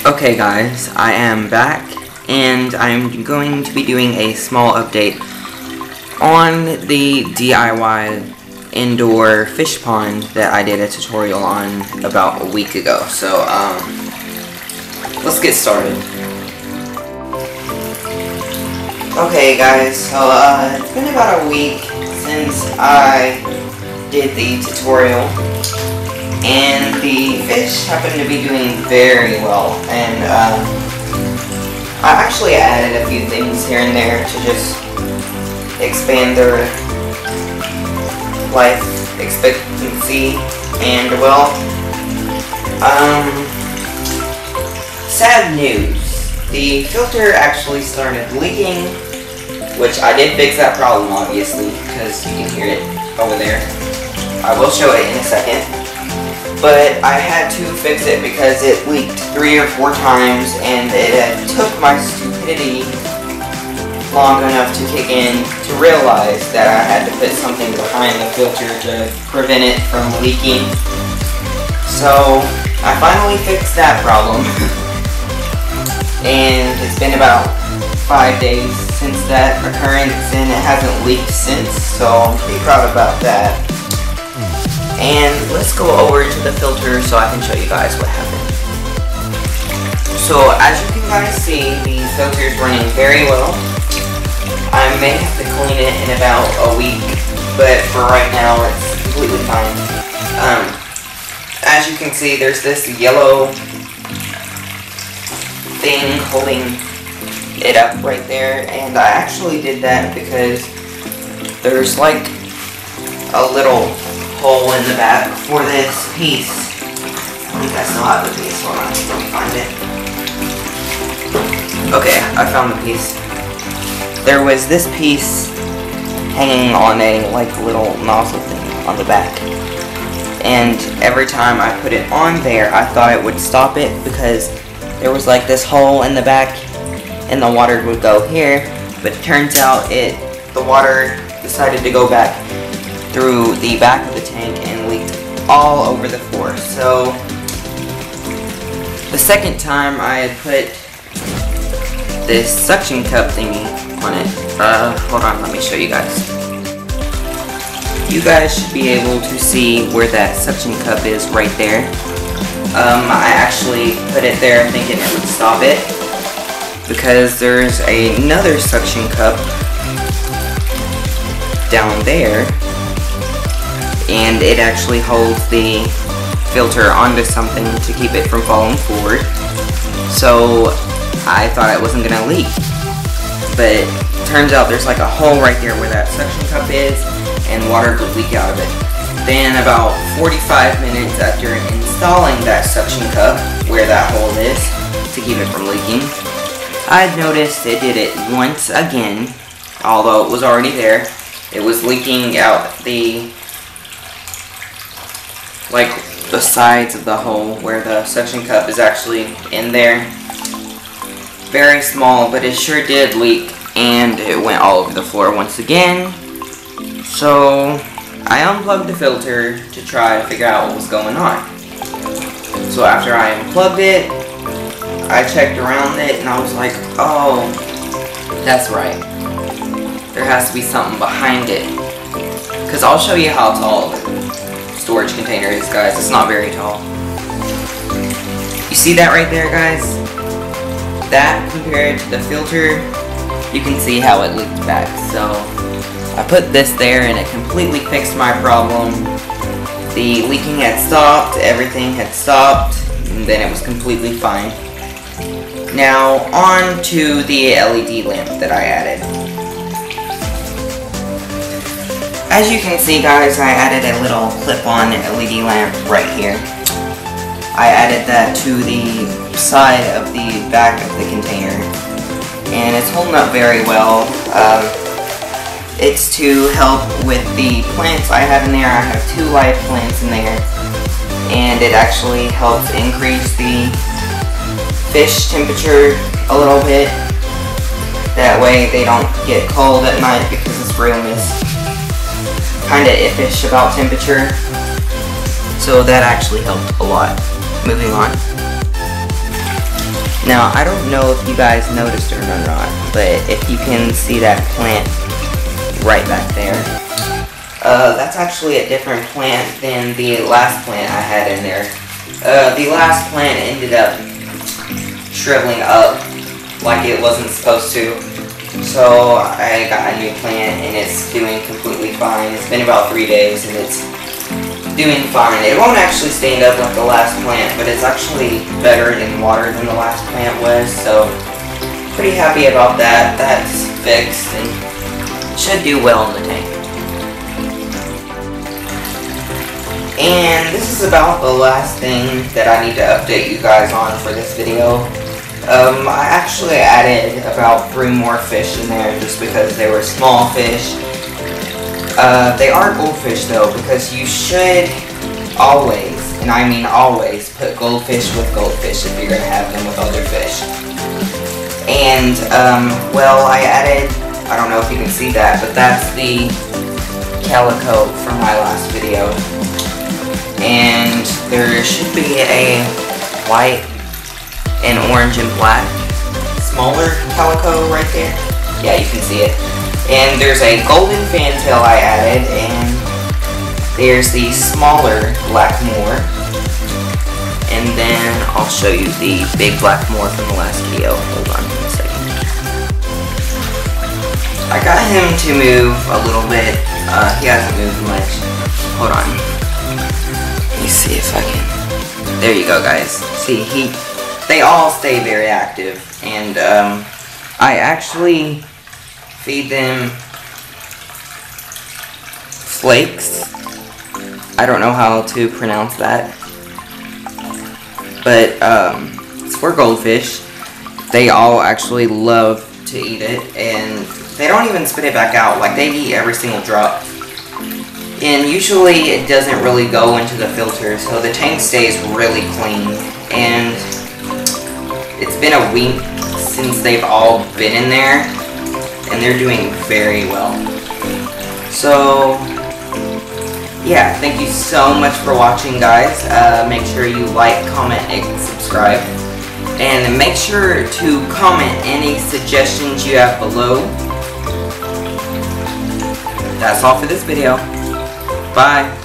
Okay guys, I am back and I'm going to be doing a small update on the DIY indoor fish pond that I did a tutorial on about a week ago. So let's get started. Okay guys, so it's been about a week since I did the tutorial. And the fish happen to be doing very well, and I actually added a few things here and there to just expand their life expectancy. And well, sad news, the filter actually started leaking, which I did fix that problem obviously, because you can hear it over there. I will show it in a second. But I had to fix it because it leaked 3 or 4 times, and it took my stupidity long enough to kick in to realize that I had to put something behind the filter to prevent it from leaking. So I finally fixed that problem. And it's been about 5 days since that occurrence, and it hasn't leaked since, so I'm pretty proud about that. And let's go over to the filter so I can show you guys what happened. So as you can guys see, the filter is running very well. I may have to clean it in about a week, but for right now it's completely fine. As you can see, there's this yellow thing holding it up right there, and I actually did that because there's like a little hole in the back for this piece. I think I still have the piece. Hold on, let me find it. Okay, I found the piece. There was this piece hanging on a like little nozzle thing on the back, and every time I put it on there, I thought it would stop it because there was like this hole in the back, and the water would go here. But it turns out the water decided to go back through the back of the tank and leaked all over the floor. So the second time I had put this suction cup thingy on it. Hold on, let me show you guys. You guys should be able to see where that suction cup is right there. I actually put it there thinking it would stop it, because there's another suction cup down there, and it actually holds the filter onto something to keep it from falling forward. So I thought it wasn't gonna leak, but it turns out there's like a hole right there where that suction cup is, and water would leak out of it. Then about 45 minutes after installing that suction cup where that hole is to keep it from leaking, I noticed it did it once again, although it was already there. It was leaking out the sides of the hole where the suction cup is actually in there. Very small, but it sure did leak, and it went all over the floor once again. So I unplugged the filter to try to figure out what was going on. So after I unplugged it, I checked around it, and I was like, oh, that's right. There has to be something behind it. Because I'll show you how tall the storage container is, guys. It's not very tall. You see that right there, guys? That compared to the filter, you can see how it leaked back. So I put this there, and it completely fixed my problem. The leaking had stopped, everything had stopped, and then it was completely fine. Now on to the LED lamp that I added. As you can see, guys, I added a little clip-on LED lamp right here. I added that to the side of the back of the container, and it's holding up very well. It's to help with the plants I have in there. I have 2 live plants in there, and it actually helps increase the fish temperature a little bit. That way they don't get cold at night, because this room is kind of iffish about temperature. So that actually helped a lot. Moving on. Now, I don't know if you guys noticed it or not, but if you can see that plant right back there, that's actually a different plant than the last plant I had in there. The last plant ended up shriveling up like it wasn't supposed to. So I got a new plant and it's doing completely fine. It's been about 3 days and it's doing fine. It won't actually stand up like the last plant, but it's actually better in water than the last plant was. So pretty happy about that. That's fixed and should do well in the tank. And this is about the last thing that I need to update you guys on for this video. I actually added about 3 more fish in there just because they were small fish. They are goldfish though, because you should always, and I mean always, put goldfish with goldfish if you're going to have them with other fish. And, well, I added, I don't know if you can see that, but that's the calico from my last video. And there should be a white and orange and black smaller calico right there. Yeah, you can see it. And there's a golden fantail I added, and there's the smaller black moor. And then I'll show you the big black moor from the last video. Hold on a second. I got him to move a little bit. He hasn't moved much. Hold on. Let me see if I can. There you go, guys. See, they all stay very active, and I actually feed them flakes. I don't know how to pronounce that, but it's for goldfish. They all actually love to eat it, and they don't even spit it back out. Like, they eat every single drop. And usually it doesn't really go into the filter, so the tank stays really clean. And it's been a week since they've all been in there, and they're doing very well. So, yeah, thank you so much for watching, guys. Make sure you like, comment, and subscribe. And make sure to comment any suggestions you have below. That's all for this video. Bye.